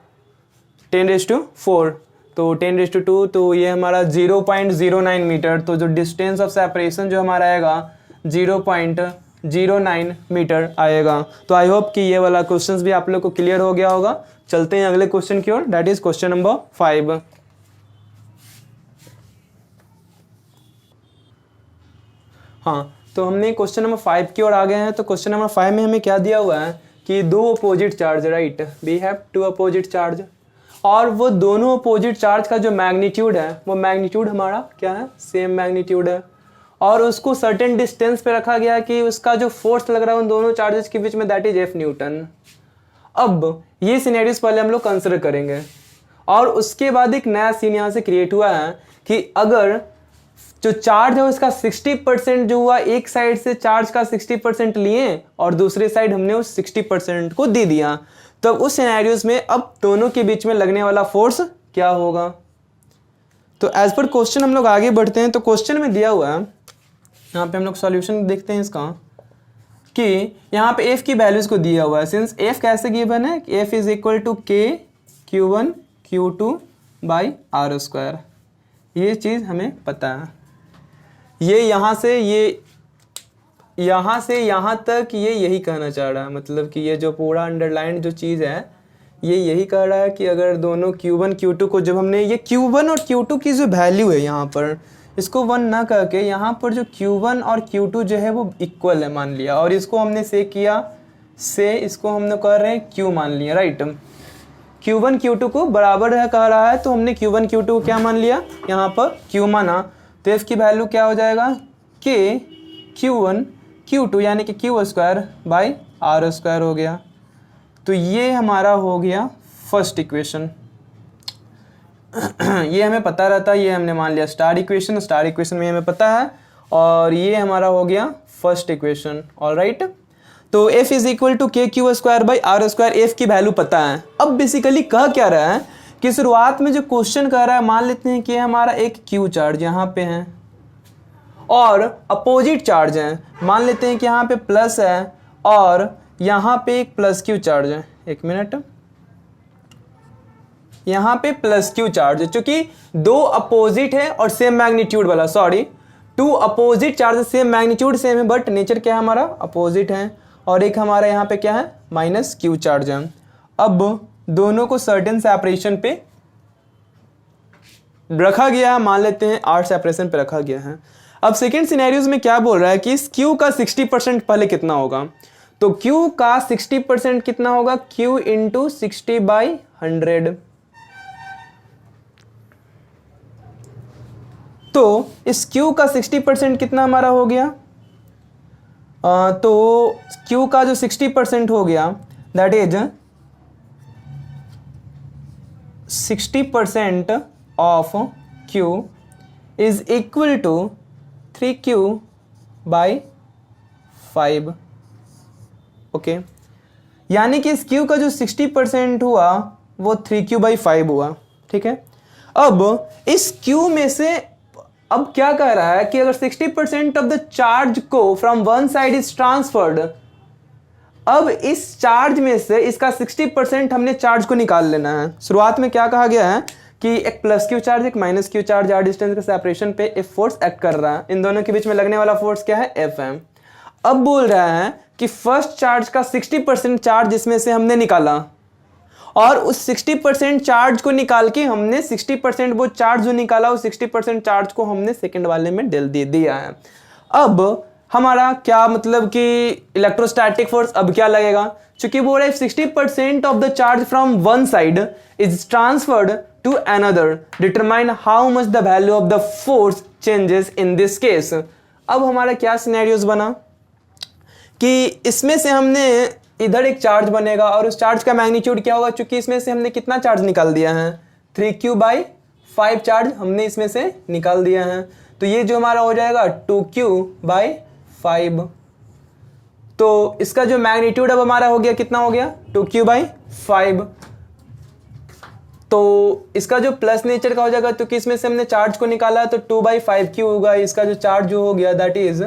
10⁻4, तो 10⁻2 तो ये हमारा 0.09 मीटर। तो जो डिस्टेंस ऑफ सेपरेशन जो हमारा आएगा 0.09 मीटर आएगा। तो आई होप कि ये वाला क्वेश्चंस भी आप लोग को क्लियर हो गया होगा। चलते हैं अगले क्वेश्चन की ओर, दैट इज क्वेश्चन नंबर 5। हाँ, तो हमने क्वेश्चन नंबर 5 की ओर आ गए हैं। तो क्वेश्चन नंबर 5 में हमें क्या दिया हुआ है कि दो opposite charge, right, we have two opposite charge, और वो दोनों अपोजिट चार्ज का जो मैग्नीट्यूड है वो मैग्नीट्यूड हमारा क्या है, सेम मैग्नीट्यूड है, और उसको सर्टेन डिस्टेंस पे रखा गया कि उसका जो फोर्स लग रहा है उन दोनों चार्जेस के बीच में दैट इज F न्यूटन। अब ये सिनेरियोस पहले हम लोग कंसिडर करेंगे और उसके बाद एक नया सीन यहाँ से क्रिएट हुआ है कि अगर जो चार्ज है उसका 60% जो हुआ, एक साइड से चार्ज का 60% लिए और दूसरे साइड हमने उस 60% को दे दिया, तो उस सिनेरियोस में अब दोनों के बीच में लगने वाला फोर्स क्या होगा। तो एज पर क्वेश्चन हम लोग आगे बढ़ते हैं। तो क्वेश्चन में दिया हुआ है, यहाँ पे हम लोग सॉल्यूशन देखते हैं इसका, कि यहाँ पे F की वैल्यूज को दिया हुआ है। सिंस F कैसे गिवन है, F is equal to K Q1 Q2 by R square, ये चीज़ हमें पता है। ये यहाँ से यहाँ तक ये यही कहना चाह रहा है, मतलब कि ये जो पूरा अंडरलाइन जो चीज़ है ये यही कह रहा है कि अगर दोनों Q1 Q2 को जब हमने ये Q1 और Q2 की जो वैल्यू है यहाँ पर इसको 1 ना करके यहाँ पर जो Q1 और Q2 जो है वो इक्वल है मान लिया, और इसको हमने से किया से इसको हमने कर रहे हैं Q मान लिया, राइट। Q1 Q2 को बराबर है कह रहा है, तो हमने Q1 Q2 को क्या मान लिया, यहाँ पर Q माना। तो F की वैल्यू क्या हो जाएगा, K Q1 Q2 यानी कि Q square by R square हो गया। तो ये हमारा हो गया फर्स्ट इक्वेशन। ये हमें पता रहता है, ये हमने मान लिया स्टार इक्वेशन में हमें पता है, और ये हमारा हो गया फर्स्ट इक्वेशन। ऑलराइट, तो F is equal to K Q square by R square, F की वैल्यू पता है। अब बेसिकली कह क्या रहा है कि शुरुआत में जो क्वेश्चन कर रहा है, मान लेते हैं कि हमारा एक क्यू चार्ज यहाँ पे है और अपोजिट चार्ज है, मान लेते हैं कि यहाँ पे प्लस है और यहाँ पे एक प्लस क्यू चार्ज है। एक मिनट, यहाँ पे प्लस क्यू चार्ज है, चूंकि दो अपोजिट है और सेम मैग्नीट्यूड वाला, sorry two opposite charge, same magnitude same है बट नेचर क्या है हमारा अपोजिट है, और एक हमारा यहाँ पे क्या है माइनस क्यू चार्ज है। अब दोनों को सर्टेन सेपरेशन पे रखा गया है, मान लेते हैं आर सेपरेशन पे रखा गया है। अब सेकेंड सिनेरियोज में क्या बोल रहा है कि इस क्यू का 60% पहले कितना होगा, तो क्यू का 60% कितना होगा, क्यू इंटू 60/100। तो इस Q का 60% कितना हमारा हो गया, तो Q का जो 60% हो गया that is 60% of Q is equal to 3Q/5। Okay, यानी कि इस Q का जो 60% हुआ वो 3Q/5 हुआ। ठीक है, अब इस Q में से अब क्या कह रहा है कि अगर 60% ऑफ द चार्ज को from one side is transferred, अब इस चार्ज में से इसका 60% हमने चार्ज को निकाल लेना है। शुरुआत में क्या कहा गया है कि एक प्लस क्यू चार्ज एक minus Q charge R distance के सेपरेशन पे एफ फोर्स एक्ट कर रहा है, इन दोनों के बीच में लगने वाला फोर्स क्या है, एफ है। अब बोल रहा है कि फर्स्ट चार्ज का 60% चार्ज इसमें से हमने निकाला और उस 60% चार्ज को निकाल के हमने 60% वो चार्ज जो निकाला उस 60% चार्ज को हमने सेकंड वाले में डेल दे दिया है। अब हमारा क्या मतलब कि इलेक्ट्रोस्टैटिक फोर्स अब क्या लगेगा, चूंकि बोल रहा है 60% of the charge from one side is transferred to another, determine how much the value of the force changes in this case. अब हमारा क्या सिनेरियोज बना कि इसमें से हमने इधर एक चार्ज बनेगा और उस चार्ज का मैग्नीट्यूड क्या होगा, चूंकि इसमें से हमने कितना चार्ज निकाल दिया है, 3Q/5 चार्ज हमने इसमें से निकाल दिया है, तो ये जो हमारा हो जाएगा 2Q/5। तो इसका जो मैग्नीट्यूड अब हमारा हो गया कितना हो गया, 2Q/5। तो इसका जो प्लस नेचर का हो जाएगा क्योंकि इसमें से हमने चार्ज को निकाला है, तो 2/5Q होगा। इसका जो चार्ज जो हो गया that is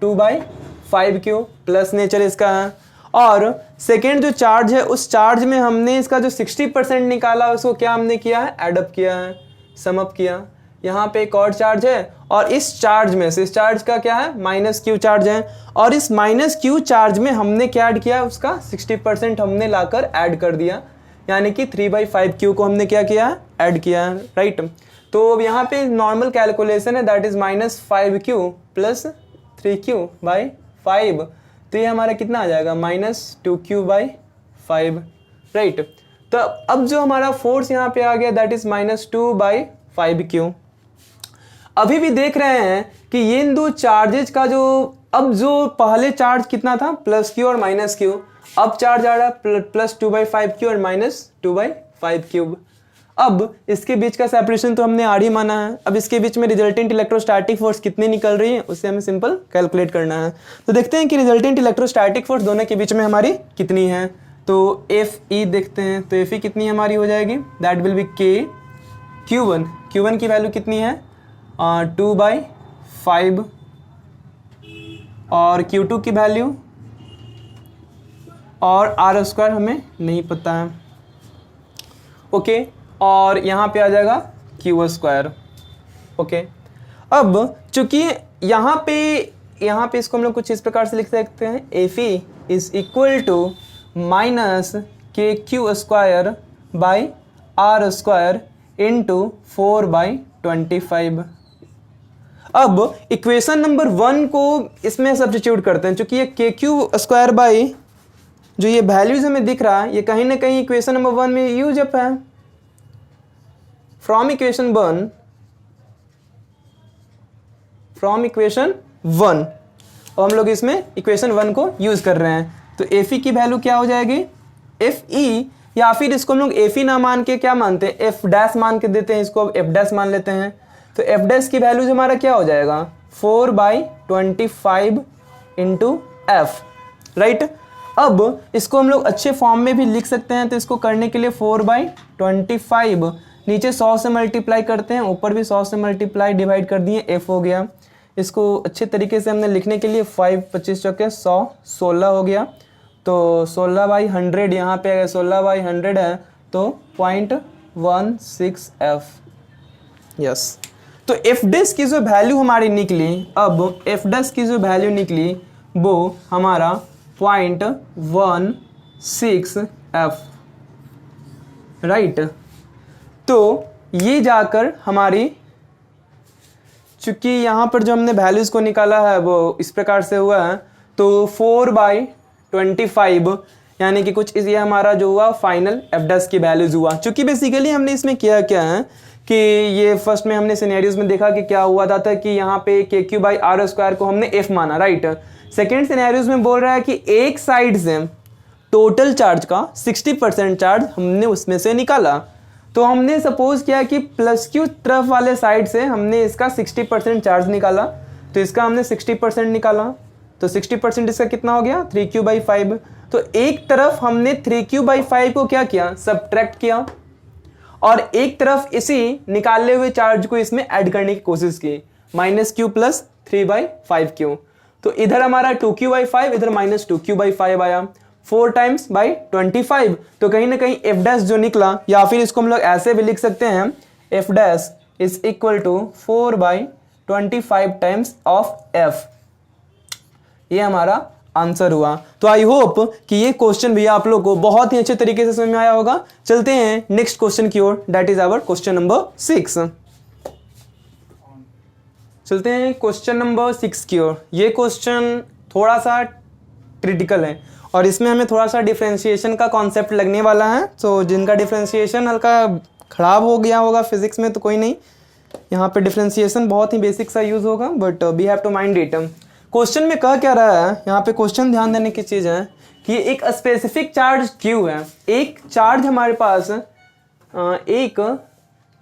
2/5Q plus nature इसका है। और सेकेंड जो चार्ज है उस चार्ज में हमने इसका जो 60% निकाला उसको क्या हमने किया है, एडअप किया है, समअप किया। यहाँ पे एक और चार्ज है और इस चार्ज में से इस चार्ज का क्या है, माइनस क्यू चार्ज है, और इस माइनस क्यू चार्ज में हमने क्या ऐड किया, उसका 60% हमने लाकर ऐड कर दिया, यानी कि 3/5Q को हमने क्या किया, ऐड किया है, राइट। तो अब यहाँ पे नॉर्मल कैलकुलेशन है that is -5Q plus 3Q/5, तो ये हमारा कितना आ जाएगा, -2Q/5, राइट। तो अब जो हमारा फोर्स यहाँ पे आ गया दैट इज -2/5Q। अभी भी देख रहे हैं कि ये इन दो चार्जेज का जो अब जो पहले चार्ज कितना था, +Q और -Q, अब चार्ज आ रहा है +2/5Q और -2/5Q। अब इसके बीच का सेपरेशन तो हमने आर ही माना है। अब इसके बीच में रिजल्टेंट इलेक्ट्रोस्टैटिक फोर्स कितनी निकल रही है उससे हमें सिंपल कैलकुलेट करना है। तो देखते हैं कि रिजल्टेंट इलेक्ट्रोस्टैटिक फोर्स दोनों के बीच में हमारी कितनी है। तो FE देखते हैं, तो FE कितनी हमारी हो जाएगी, that will B KQ1। Q1 की वैल्यू कितनी है, 2/5, और Q2 की वैल्यू और R² हमें नहीं पता है, ओके। और यहाँ पे आ जाएगा Q², ओके। अब चूंकि यहाँ पे इसको हम लोग कुछ इस प्रकार से लिख सकते हैं, FE is equal to -KQ²/R² into 4/25। अब इक्वेशन नंबर 1 को इसमें सब्स्टिट्यूट करते हैं, चूंकि ये KQ² जो ये वैल्यूज हमें दिख रहा है ये कहीं ना कहीं इक्वेशन नंबर 1 में यूज अप है। फ्रॉम इक्वेशन 1 और हम लोग इसमें इक्वेशन 1 को यूज कर रहे हैं। तो FE की वैल्यू क्या हो जाएगी, FE, या फिर इसको हम लोग FE ना मान के क्या मानते हैं, F' मान के देते हैं, इसको F' मान लेते हैं। तो F' की वैल्यूज हमारा क्या हो जाएगा, 4/25 इंटू F। राइट। अब इसको हम लोग अच्छे फॉर्म में भी लिख सकते हैं, तो इसको करने के लिए 4/25 नीचे 100 से मल्टीप्लाई करते हैं, ऊपर भी 100 से मल्टीप्लाई डिवाइड कर दिए, f हो गया। इसको अच्छे तरीके से हमने लिखने के लिए 5 25 चौके 100 16 हो गया, तो 16/100 यहाँ पे अगर 16/100 है तो 0.16 f। यस, तो एफ डैश की जो वैल्यू हमारी निकली, अब एफ डैश की जो वैल्यू निकली वो हमारा 0.16 f, राइट। तो ये जाकर हमारी, चूंकि यहाँ पर जो हमने वैल्यूज को निकाला है वो इस प्रकार से हुआ है, तो 4/25 यानी कि कुछ ये हमारा जो हुआ फाइनल एफ डैश की वैल्यूज हुआ। चूंकि बेसिकली हमने इसमें किया क्या है कि ये फर्स्ट में हमने सिनेरियोज में देखा कि क्या हुआ था कि यहाँ पे KQ/R² को हमने F माना, राइट। सेकेंड सिनेरियोज में बोल रहा है कि एक साइड से टोटल चार्ज का 60% चार्ज हमने उसमें से निकाला, तो हमने सपोज किया कि +Q तरफ वाले साइड से हमने इसका 60% चार्ज निकाला, तो इसका हमने 60% निकाला, तो 60% इसका कितना हो गया 3Q/5। तो एक तरफ हमने 3Q/5 को क्या किया, सब्ट्रैक्ट किया, और एक तरफ इसी निकाले हुए चार्ज को इसमें ऐड करने की कोशिश की, -Q + 3/5Q। तो इधर हमारा 2Q/5, इधर -2Q/5 आया, 4 टाइम्स बाई 25। तो कहीं ना कहीं एफ डैश जो निकला, या फिर इसको हम लोग ऐसे भी लिख सकते हैं, F dash is equal to 4/25 times of F. ये हमारा आंसर हुआ। तो आई होप कि ये क्वेश्चन भी आप लोग को बहुत ही अच्छे तरीके से समझ में आया होगा। चलते हैं नेक्स्ट क्वेश्चन की ओर, that is our question number 6। चलते हैं क्वेश्चन नंबर 6 की ओर। ये क्वेश्चन थोड़ा सा क्रिटिकल है और इसमें हमें थोड़ा सा डिफरेंशिएशन का कॉन्सेप्ट लगने वाला है। तो जिनका डिफरेंशिएशन हल्का खराब हो गया होगा फिजिक्स में तो कोई नहीं, यहाँ पे डिफरेंशिएशन बहुत ही बेसिक सा यूज होगा, but we have to mind it. Question में कह क्या रहा है, यहाँ पे क्वेश्चन ध्यान देने की चीज़ है कि एक स्पेसिफिक चार्ज Q है, एक चार्ज हमारे पास एक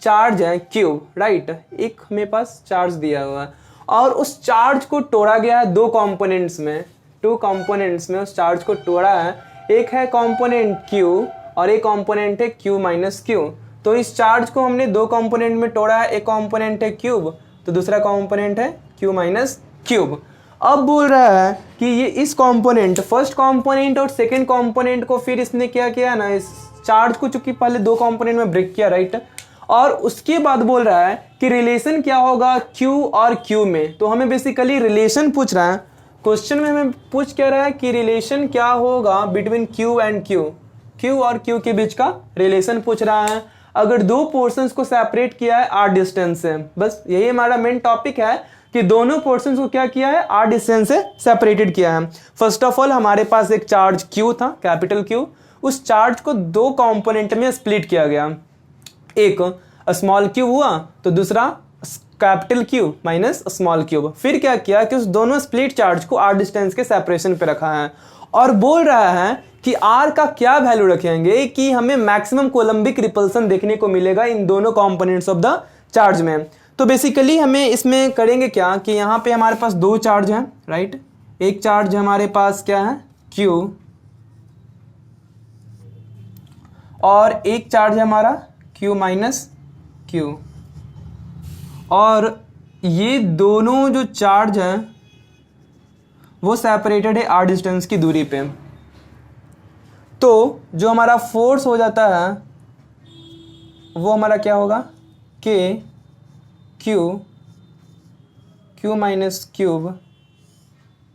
चार्ज है Q, राइट। एक हमें पास चार्ज दिया हुआ है और उस चार्ज को तोड़ा गया है दो कंपोनेंट्स में, 2 कंपोनेंट्स में उस चार्ज को तोड़ा है। एक है कंपोनेंट Q और एक कंपोनेंट है Q - Q। तो इस चार्ज को हमने 2 कंपोनेंट में तोड़ा है, एक कंपोनेंट है क्यूब तो दूसरा कंपोनेंट है Q - क्यूब। अब बोल रहा है कि ये इस कंपोनेंट, फर्स्ट कंपोनेंट और सेकंड कंपोनेंट को फिर इसने क्या किया ना, इस चार्ज को चूंकि पहले 2 कंपोनेंट में ब्रेक किया, राइट। और उसके बाद बोल रहा है कि रिलेशन क्या होगा Q और Q में। तो हमें बेसिकली रिलेशन पूछ रहा है क्वेश्चन में, हमें पूछ क्या रहा है कि रिलेशन क्या होगा between Q and Q, Q और Q के बीच का रिलेशन पूछ रहा है। अगर 2 पोर्शंस को सेपरेट किया है r डिस्टेंस से, बस यही हमारा मेन टॉपिक है कि दोनों पोर्शंस को क्या किया है, r डिस्टेंस से सेपरेटेड किया है। फर्स्ट ऑफ ऑल हमारे पास एक चार्ज Q था, कैपिटल Q, उस चार्ज को 2 कंपोनेंट में स्प्लिट किया गया, एक स्मॉल q हुआ तो दूसरा capital Q minus small cube. फिर क्या किया कि उस दोनों स्प्लिट चार्ज को r डिस्टेंस के सेपरेशन पे रखा है और बोल रहा है कि r का क्या वैल्यू रखेंगे कि हमें मैक्सिमम कोलम्बिक रिपल्सन देखने को मिलेगा इन दोनों कंपोनेंट्स ऑफ द चार्ज में। तो बेसिकली हमें इसमें करेंगे क्या कि यहाँ पे हमारे पास 2 चार्ज हैं, राइट। एक चार्ज हमारे पास क्या है Q और एक चार्ज है हमारा Q - Q, और ये दोनों जो चार्ज हैं वो सेपरेटेड है r डिस्टेंस की दूरी पे। तो जो हमारा फोर्स हो जाता है वो हमारा क्या होगा K Q -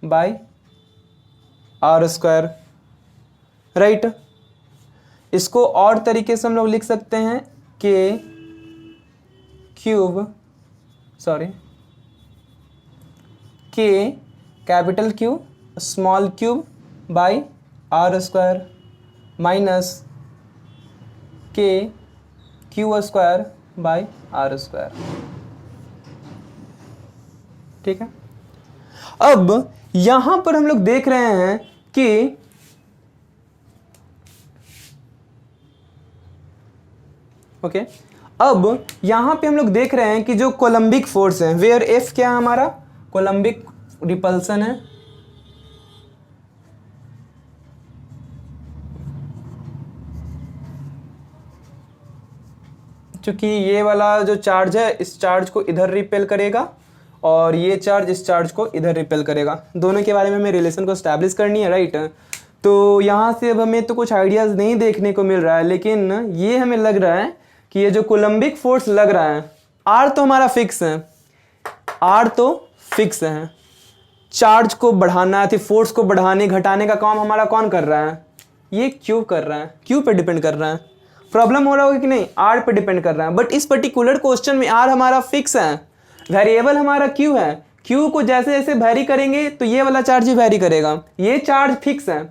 bye r², right. इसको और तरीके से हम लोग लिख सकते हैं K capital Q small cube by r² minus K Q² by r², ठीक है। अब यहां पर हम लोग देख रहे हैं कि अब यहां पे हम लोग देख रहे हैं कि जो कोलम्बिक फोर्स है, वेयर F क्या है हमारा कोलम्बिक रिपल्सन है, क्योंकि ये वाला जो चार्ज है इस चार्ज को इधर रिपेल करेगा और ये चार्ज इस चार्ज को इधर रिपेल करेगा। दोनों के बारे में हमें रिलेशन को स्टैब्लिश करनी है, राइट। तो यहाँ से अब हमें तो कुछ आइडियाज़ नहीं देखने को मिल रहा है, लेकिन ये हमें लग रहा है कि ये जो कोलम्बिक फोर्स लग रहा है, आर तो हमारा फिक्स है, आर तो फिक्स है। चार्ज को बढ़ाना है, फोर्स को बढ़ाने घटाने का काम हमारा कौन कर रहा है? ये क्यू कर रहा है। क्यू पे डिपेंड कर रहा है। प्रॉब्लम हो रहा होगा कि नहीं? आर पे डिपेंड कर रहा है। बट इस पर्टिकुलर क्वेश्चन में आर हमारा फिक्स है, वेरिएबल हमारा क्यू है। क्यू को जैसे जैसे वेरी करेंगे तो ये वाला चार्ज ही वेरी करेगा। ये चार्ज फिक्स है।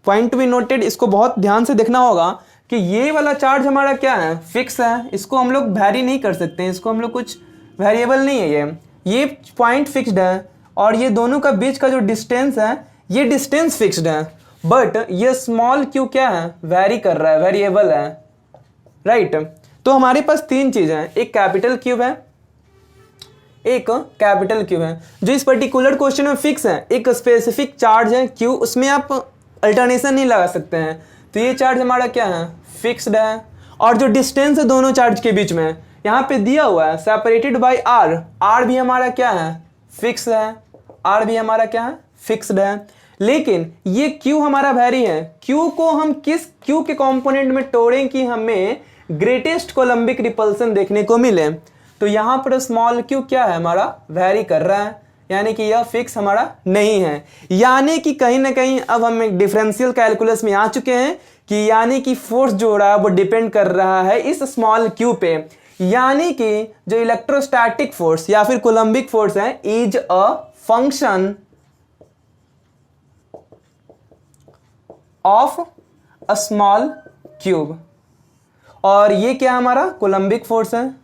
पॉइंट टू बी नोटेड, इसको बहुत ध्यान से देखना होगा कि ये वाला चार्ज हमारा क्या है? फिक्स है। इसको हम लोग वेरी नहीं कर सकते हैं, इसको हम लोग कुछ वेरिएबल नहीं है। ये पॉइंट फिक्स्ड है और ये दोनों का बीच का जो डिस्टेंस है ये डिस्टेंस फिक्स्ड है। बट ये स्मॉल क्यू क्या है? वेरी कर रहा है, वेरिएबल है, राइट। तो हमारे पास तीन चीज़ें हैं, एक कैपिटल क्यूब है, एक कैपिटल क्यू है जो इस पर्टिकुलर क्वेश्चन में फिक्स है। एक स्पेसिफिक चार्ज है क्यू, उसमें आप अल्टरनेशन नहीं लगा सकते हैं। तो ये चार्ज हमारा क्या है? फिक्स्ड है। और जो डिस्टेंस है दोनों चार्ज के बीच में यहाँ पे दिया हुआ है सेपरेटेड बाय आर, आर भी हमारा क्या है? फिक्स है। आर भी हमारा क्या है? फिक्स्ड है। लेकिन ये क्यू हमारा वेरी है। क्यू को हम किस क्यू के कंपोनेंट में तोड़ें कि हमें ग्रेटेस्ट कोलम्बिक रिपल्सन देखने को मिले? तो यहाँ पर स्मॉल क्यू क्या है? हमारा वेरी कर रहा है, यानी कि यह फिक्स हमारा नहीं है। यानी कि कहीं ना कहीं अब हम एक डिफरेंशियल कैलकुलस में आ चुके हैं कि यानी कि फोर्स जो हो रहा है वो डिपेंड कर रहा है इस स्मॉल क्यू पे। यानी कि जो इलेक्ट्रोस्टैटिक फोर्स या फिर कोलम्बिक फोर्स है is a function of a small cube. और ये क्या हमारा? कोलम्बिक फोर्स है।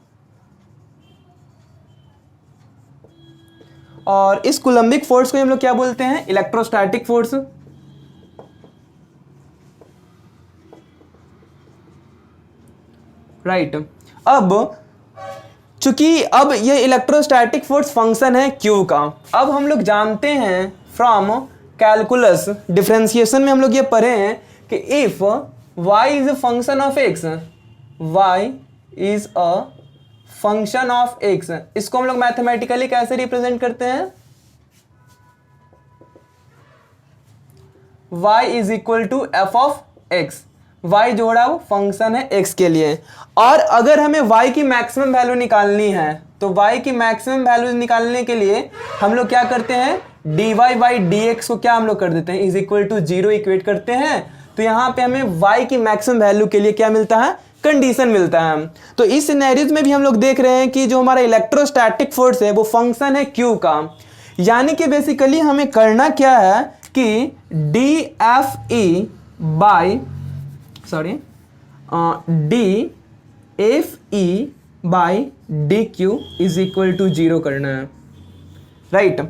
और इस कोलम्बिक फोर्स को हम लोग क्या बोलते हैं? Electrostatic force. राइट। अब चूंकि अब ये इलेक्ट्रोस्टैटिक फोर्स फंक्शन है क्यू का, अब हम लोग जानते हैं फ्रॉम कैलकुलस डिफरेंशिएशन में हम लोग ये पढ़े हैं कि if y is a function of x, y is a function of x, इसको हम लोग मैथमेटिकली कैसे रिप्रेजेंट करते हैं? y is equal to F of x। y जो है वो फंक्शन है x के लिए। और अगर हमें y की मैक्सिमम वैल्यू निकालनी है तो y की मैक्सिमम वैल्यू निकालने के लिए हम लोग क्या करते हैं? dy बाई dx को क्या हम लोग कर देते हैं? इज इक्वल टू 0 इक्वेट करते हैं। तो यहाँ पे हमें y की मैक्सिमम वैल्यू के लिए क्या मिलता है? कंडीशन मिलता है। तो इस सिनेरियोज में भी हम लोग देख रहे हैं कि जो हमारा इलेक्ट्रोस्टैटिक फोर्स है वो फंक्शन है क्यू का। यानी कि बेसिकली हमें करना क्या है कि DFE by DQ is equal to 0 करना है, राइट।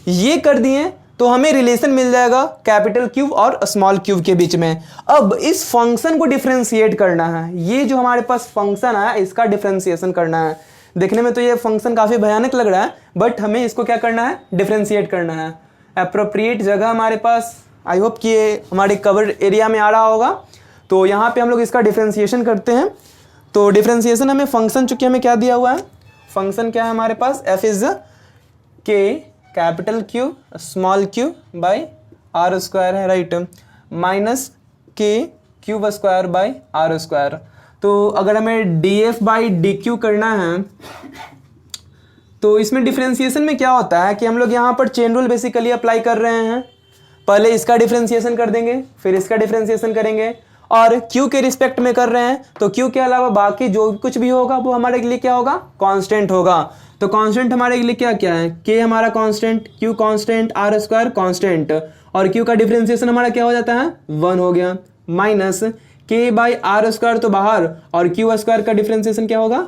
ये कर दिए तो हमें रिलेशन मिल जाएगा कैपिटल क्यूब और स्मॉल क्यूब के बीच में। अब इस फंक्शन को डिफरेंशिएट करना है। ये जो हमारे पास फंक्शन है इसका डिफरेंशिएशन करना है। देखने में तो ये फंक्शन काफ़ी भयानक लग रहा है, बट हमें इसको क्या करना है? डिफरेंशिएट करना है। अप्रोप्रिएट जगह हमारे पास, आई होप कि ये हमारे कवर एरिया में आ रहा होगा। तो यहाँ पे हम लोग इसका डिफरेंशिएशन करते हैं। तो डिफरेंशिएशन हमें फंक्शन, चूंकि हमें क्या दिया हुआ है? फंक्शन क्या है हमारे पास? F is K capital Q small Q by R square है, right, minus K cube square by R square. तो अगर हमें df बाई dq करना है तो इसमें डिफरेंशिएशन में क्या होता है कि हम लोग यहाँ पर चेन रूल बेसिकली अप्लाई कर रहे हैं। पहले इसका डिफरेंशिएशन कर देंगे, फिर इसका डिफरेंशिएशन करेंगे, और q के रिस्पेक्ट में कर रहे हैं तो q के अलावा बाकी जो कुछ भी होगा वो हमारे लिए क्या होगा? कांस्टेंट होगा। तो कांस्टेंट हमारे लिए क्या क्या है? k हमारा constant, q constant, r square constant, और q का डिफरेंशिएशन हमारा क्या हो जाता है? 1 हो गया, minus k by R square तो बाहर, और q स्क्वायर का डिफरेंशिएशन क्या होगा?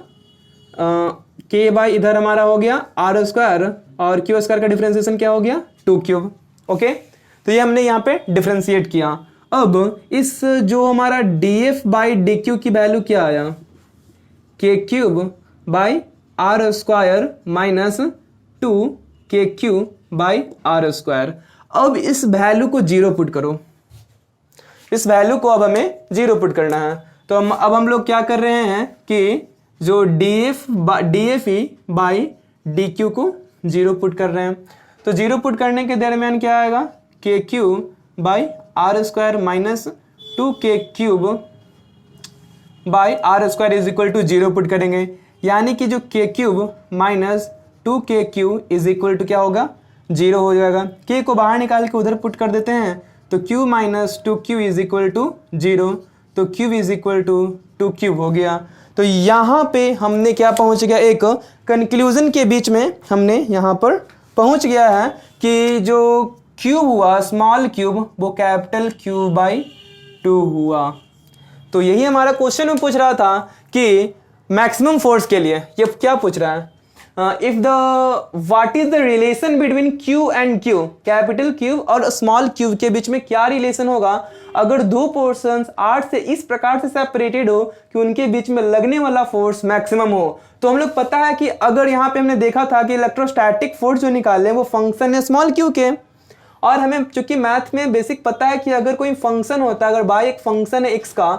k बाई इधर हमारा हो गया आर स्क्वायर, और q स्क्वायर का डिफरेंशिएशन क्या हो गया? 2 क्यूब। ओके, तो ये हमने यहाँ पे डिफरेंशिएट किया। अब इस जो हमारा df बाई dq की वैल्यू क्या आया? k cube by R square minus 2kq by R square. अब इस वैल्यू को 0 पुट करो, इस वैल्यू को अब हमें 0 पुट करना है। तो अब हम लोग क्या कर रहे हैं कि जो DFE बाई DQ को 0 पुट कर रहे हैं। तो 0 पुट करने के दरमियान क्या आएगा, KQ by R square minus 2K cube by R square is equal to 0 put करेंगे, यानी कि जो K cube minus 2KQ is equal to क्या होगा, 0 हो जाएगा। K को बाहर निकाल के उधर पुट कर देते हैं, तो Q minus 2Q is equal to 0, तो Q is equal to 2 cube हो गया। तो यहाँ पे हमने क्या पहुँच गया, एक कंक्लूजन के बीच में हमने यहाँ पर पहुँच गया है कि जो क्यूब हुआ स्मॉल क्यूब वो कैपिटल क्यूब बाई 2 हुआ। तो यही हमारा क्वेश्चन में पूछ रहा था कि मैक्सिमम फोर्स के लिए ये क्या पूछ रहा है, if the what is the relation between Q and Q, capital cube और स्मॉल क्यूब के बीच में क्या रिलेशन होगा अगर दो पोर्शंस R से इस प्रकार से सेपरेटेड हो कि उनके बीच में लगने वाला फोर्स मैक्सिमम हो। तो हम लोग पता है कि अगर यहाँ पे हमने देखा था कि इलेक्ट्रोस्टैटिक फोर्स जो निकाले वो फंक्शन है स्मॉल क्यू के, और हमें चूंकि मैथ में बेसिक पता है कि अगर कोई फंक्शन होता है, अगर y एक फंक्शन है x का,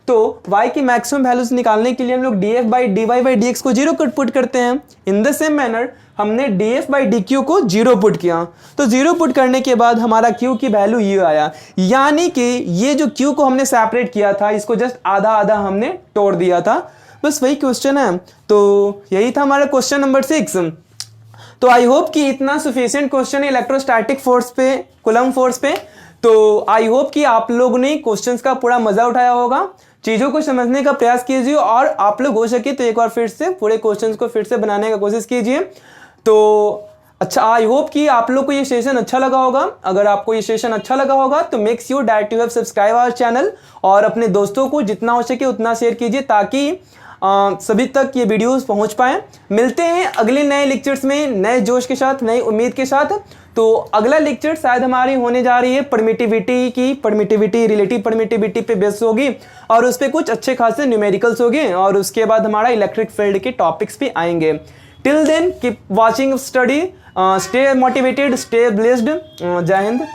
तो y की मैक्सिमम वैल्यूज निकालने के लिए हम लोग df by dy by dx को 0 पुट करते हैं। इन द सेम मैनर हमने df बाई dq को 0 पुट किया, तो 0 पुट करने के बाद हमारा q की वैल्यू ये आया, यानी कि ये जो q को हमने सेपरेट किया था इसको जस्ट आधा आधा हमने तोड़ दिया था। बस वही क्वेश्चन है। तो यही था हमारा क्वेश्चन नंबर 6। तो आई होप कि इतना सफिशिएंट क्वेश्चन है इलेक्ट्रोस्टैटिक फोर्स पे, कूलम्ब फोर्स पे। तो आई होप कि आप लोगों ने क्वेश्चंस का पूरा मजा उठाया होगा, चीज़ों को समझने का प्रयास कीजिए, और आप लोग हो सके तो एक बार फिर से पूरे क्वेश्चंस को फिर से बनाने का कोशिश कीजिए। तो अच्छा, आई होप कि आप लोग को ये सेशन अच्छा लगा होगा। अगर आपको ये सेशन अच्छा लगा होगा तो make sure that you have subscribe our channel, और अपने दोस्तों को जितना हो सके उतना शेयर कीजिए ताकि सभी तक ये वीडियोस पहुंच पाएँ। मिलते हैं अगले नए लेक्चर्स में नए जोश के साथ, नई उम्मीद के साथ। तो अगला लेक्चर शायद हमारी होने जा रही है परमिटिविटी की, रिलेटिव परमिटिविटी पे बेस होगी, और उस पर कुछ अच्छे खासे न्यूमेरिकल्स होंगे, और उसके बाद हमारा इलेक्ट्रिक फील्ड के टॉपिक्स भी आएंगे। Till then keep watching study, stay motivated, stay blessed. Jai Hind.